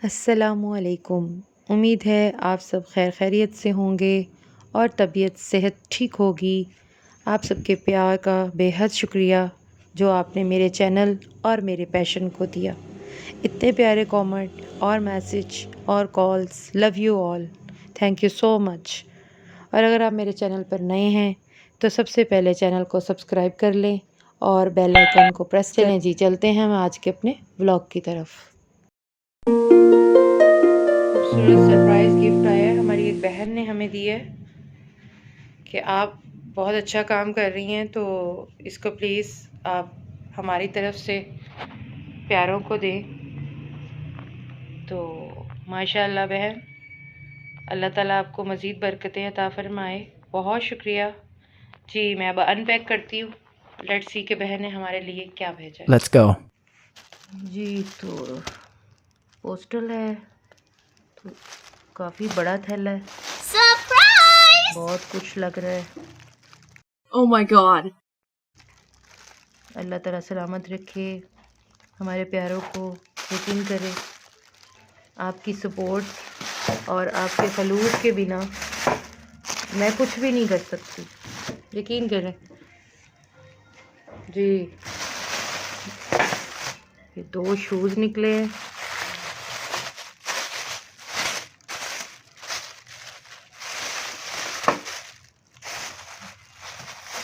अस्सलामुअलैकुम। उम्मीद है आप सब खैर खैरियत से होंगे और तबीयत सेहत ठीक होगी। आप सबके प्यार का बेहद शुक्रिया जो आपने मेरे चैनल और मेरे पैशन को दिया। इतने प्यारे कमेंट और मैसेज और calls, love you all, thank you so much. और अगर आप मेरे चैनल पर नए हैं तो सबसे पहले चैनल को सब्सक्राइब कर लें और बेल आइकन को प्रेस चलें जी, चलते हैं हम आज के अपने व्लॉग की तरफ। खूबसूरत सरप्राइज़ गिफ्ट आया है, हमारी एक बहन ने हमें दी है कि आप बहुत अच्छा काम कर रही हैं, तो इसको प्लीज़ आप हमारी तरफ से प्यारों को दें। तो माशाल्लाह बहन, अल्लाह ताला आपको मज़ीद बरकतें अता फ़रमाए। बहुत शुक्रिया जी। मैं अब अनपैक करती हूँ। लेट्स सी कि बहन ने हमारे लिए क्या भेजा है। Let's go. जी, तो पोस्टल है, तो काफ़ी बड़ा थैला है, सरप्राइज! बहुत कुछ लग रहा है। Oh my god. अल्लाह ताला सलामत रखे, हमारे प्यारों को, यकीन करें आपकी सपोर्ट और आपके खलूस के बिना मैं कुछ भी नहीं कर सकती, यकीन करें जी। ये 2 शूज़ निकले हैं,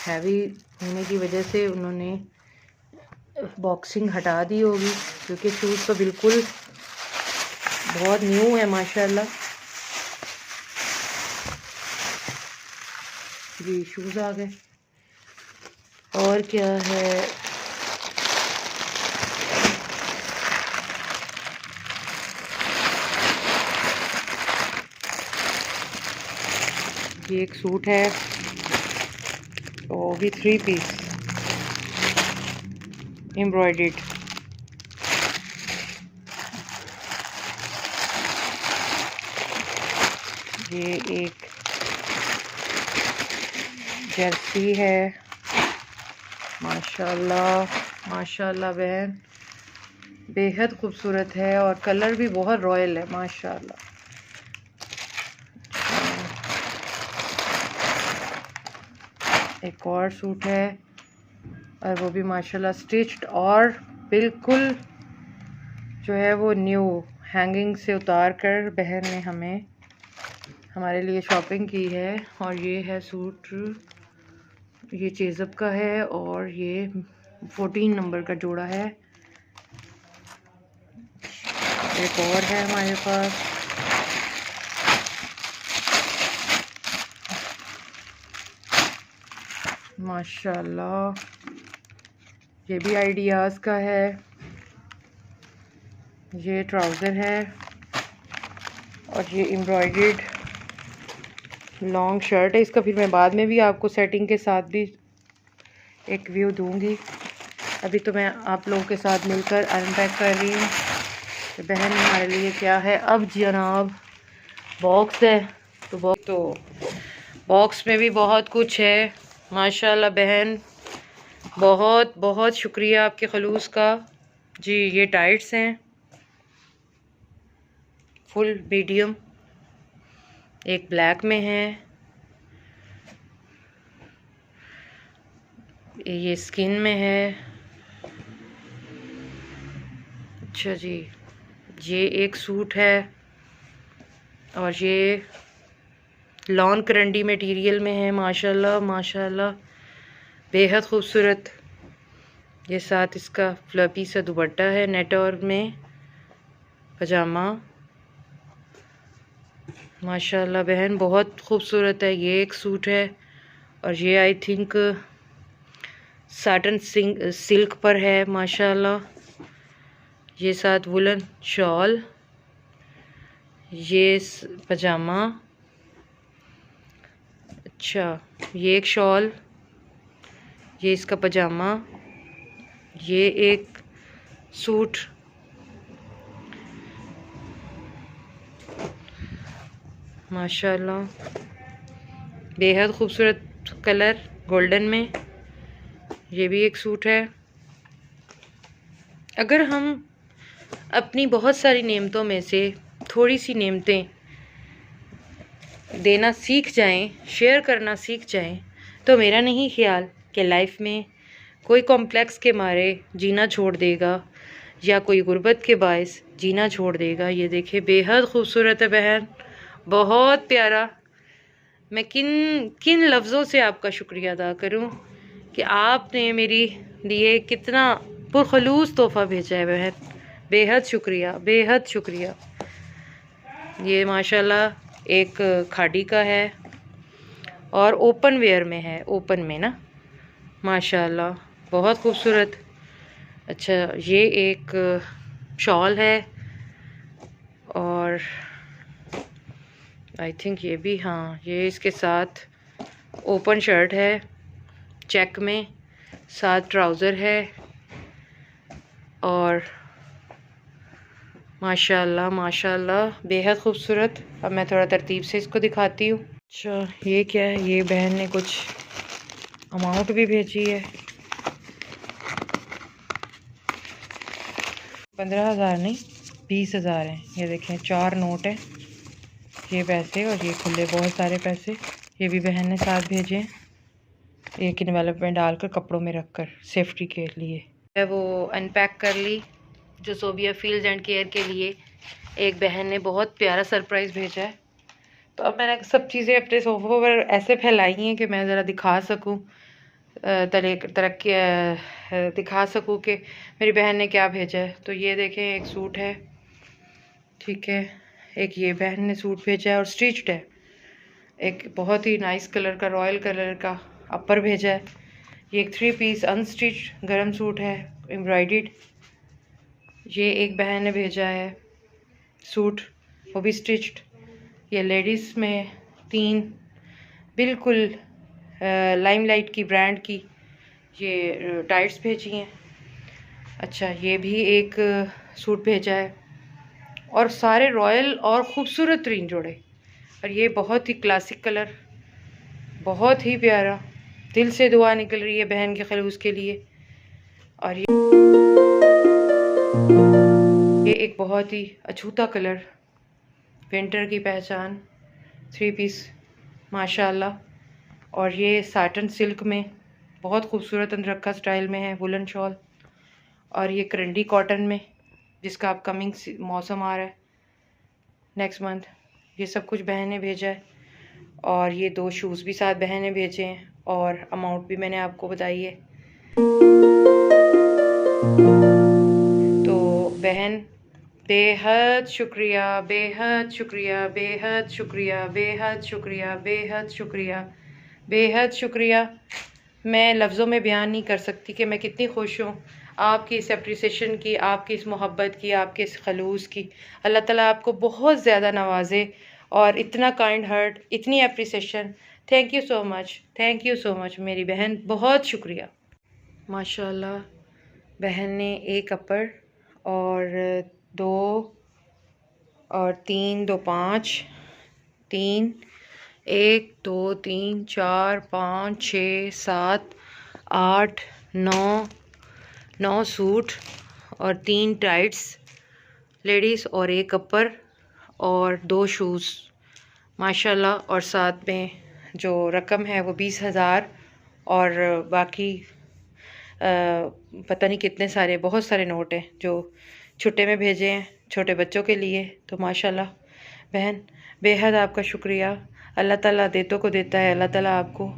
हैवी होने की वजह से उन्होंने बॉक्सिंग हटा दी होगी, क्योंकि शूज़ तो बिल्कुल बहुत न्यू है माशाल्लाह जी। शूज़ आ गए। और क्या है, ये एक सूट है, वो भी 3 पीस एम्ब्रॉयडर्ड। ये एक जर्सी है, माशाल्लाह माशाल्लाह बहन, बेहद खूबसूरत है और कलर भी बहुत रॉयल है माशाल्लाह। एक और सूट है और वो भी माशाल्लाह स्टिच्ड और बिल्कुल जो है वो न्यू, हैंगिंग से उतार कर बहन ने हमें हमारे लिए शॉपिंग की है। और ये है सूट, ये चेज़अप का है और ये 14 नंबर का जोड़ा है। एक और है हमारे पास, माशाल्लाह ये भी आइडियाज़ का है। ये ट्राउज़र है और ये एम्ब्रॉयडर्ड लॉन्ग शर्ट है। इसका फिर मैं बाद में भी आपको सेटिंग के साथ भी एक व्यू दूंगी। अभी तो मैं आप लोगों के साथ मिलकर अनपैक कर रही हूँ कि बहन हमारे लिए क्या है। अब जनाब बॉक्स है, तो बॉक्स में भी बहुत कुछ है माशाल्लाह बहन, बहुत बहुत शुक्रिया आपके खलूस का जी। ये टाइट्स हैं फुल मीडियम, एक ब्लैक में है, ये स्किन में है। अच्छा जी, ये एक सूट है और ये लॉन करंडी मटेरियल में है माशाल्लाह माशाल्लाह, बेहद खूबसूरत। ये साथ इसका फ्लफी सा दुपट्टा है, नेट और में पजामा, माशाल्लाह बहन बहुत खूबसूरत है। ये एक सूट है और ये आई थिंक साटन सिल्क पर है माशाल्लाह। ये साथ वुलन शॉल, ये पजामा, अच्छा ये एक शॉल, ये इसका पजामा, ये एक सूट, माशाल्लाह बेहद खूबसूरत कलर गोल्डन में। ये भी एक सूट है। अगर हम अपनी बहुत सारी नेमतों में से थोड़ी सी नेमतें देना सीख जाएं, शेयर करना सीख जाएं, तो मेरा नहीं ख्याल कि लाइफ में कोई कॉम्प्लेक्स के मारे जीना छोड़ देगा या कोई गुर्बत के बायस जीना छोड़ देगा। ये देखिए बेहद खूबसूरत है बहन, बहुत प्यारा। मैं किन किन लफ्ज़ों से आपका शुक्रिया अदा करूं कि आपने मेरी लिए कितना पुरखलूस तोहफ़ा भेजा है बहन। बेहद शुक्रिया, बेहद शुक्रिया। ये माशाल्लाह एक खाड़ी का है और ओपन वेयर में है, ओपन में ना, माशाल्लाह बहुत खूबसूरत। अच्छा, ये एक शॉल है और आई थिंक ये भी, हाँ, ये इसके साथ ओपन शर्ट है चेक में, साथ ट्राउज़र है और माशाल्लाह माशाल्लाह बेहद खूबसूरत। अब मैं थोड़ा तरतीब से इसको दिखाती हूँ। अच्छा, ये क्या है? ये बहन ने कुछ अमाउंट भी भेजी है। 15,000 नहीं, 20,000 हैं। ये देखें 4 नोट हैं, ये पैसे और ये खुले बहुत सारे पैसे। ये भी बहन ने साथ भेजे हैं, एक इन्वेलप में डालकर कपड़ों में रखकर सेफ्टी के लिए। मैं वो अनपैक कर ली। जो सोबिया फील्ड एंड केयर के लिए एक बहन ने बहुत प्यारा सरप्राइज़ भेजा है, तो अब मैंने सब चीज़ें अपने सोफ़े पर ऐसे फैलाई हैं कि मैं ज़रा दिखा सकूं, तरक्की दिखा सकूं कि मेरी बहन ने क्या भेजा है। तो ये देखें, एक सूट है, ठीक है, एक ये बहन ने सूट भेजा है और स्टिच्ड है। एक बहुत ही नाइस कलर का, रॉयल कलर का अपर भेजा है। ये एक 3 पीस अनस्टिच्ड गरम सूट है, एम्ब्रॉयडर्ड। ये एक बहन ने भेजा है सूट, वो भी स्टिच्ड। ये लेडीज़ में 3 बिल्कुल लाइमलाइट की ब्रांड की ये टाइट्स भेजी हैं। अच्छा, ये भी एक सूट भेजा है और सारे रॉयल और ख़ूबसूरत तरीन जोड़े। और ये बहुत ही क्लासिक कलर, बहुत ही प्यारा। दिल से दुआ निकल रही है बहन के खलूस के लिए। और ये एक बहुत ही अछूता कलर, विंटर की पहचान, 3 पीस माशाल्लाह। और ये साटन सिल्क में बहुत खूबसूरत अंदरखा स्टाइल में है, वुलन शॉल। और ये करंडी कॉटन में, जिसका अपकमिंग मौसम आ रहा है नेक्स्ट मंथ। ये सब कुछ बहन ने भेजा है। और ये 2 शूज़ भी साथ बहन ने भेजे हैं और अमाउंट भी मैंने आपको बताई है। तो बहन बेहद शुक्रिया, बेहद शुक्रिया, बेहद शुक्रिया, बेहद शुक्रिया, बेहद शुक्रिया, बेहद शुक्रिया। मैं लफ्ज़ों में बयान नहीं कर सकती कि मैं कितनी खुश हूँ आपकी इस अप्रिसिएशन की, आपकी इस मोहब्बत की, आपके इस खलूस की। अल्लाह ताला आपको बहुत ज़्यादा नवाजे और इतना काइंड हार्ट, इतनी appreciation. Thank you so much, thank you so much मेरी बहन, बहुत शुक्रिया। माशाल्लाह बहन ने एक अपर और 2 और 3, 2, 5, 3, 1, 2, 3, 4, 5, 6, 7, 8, 9 सूट और 3 टाइट्स लेडीज़ और एक अपर और 2 शूज़ माशाल्लाह। और साथ में जो रकम है वो 20,000 और बाकी पता नहीं कितने सारे, बहुत सारे नोट हैं जो छुट्टे में भेजे हैं छोटे बच्चों के लिए। तो माशाल्लाह बहन बेहद आपका शुक्रिया। अल्लाह ताला देतों को देता है, अल्लाह ताला आपको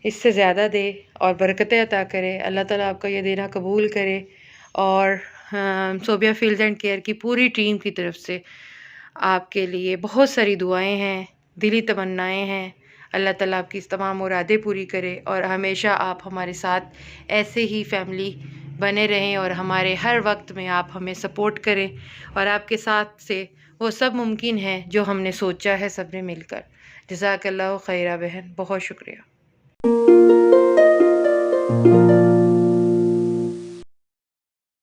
इससे ज़्यादा दे और बरकतें अता करे। अल्लाह ताला आपका ये देना कबूल करे। और सोबिया फील्ड एंड केयर की पूरी टीम की तरफ से आपके लिए बहुत सारी दुआएं हैं, दिली तमन्नाएं हैं। अल्लाह ताला आपकी इस तमाम मुरादें पूरी करे और हमेशा आप हमारे साथ ऐसे ही फैमिली बने रहें और हमारे हर वक्त में आप हमें सपोर्ट करें। और आपके साथ से वो सब मुमकिन है जो हमने सोचा है सबने मिलकर। जज़ाकल्लाहु खैरा बहन, बहुत शुक्रिया।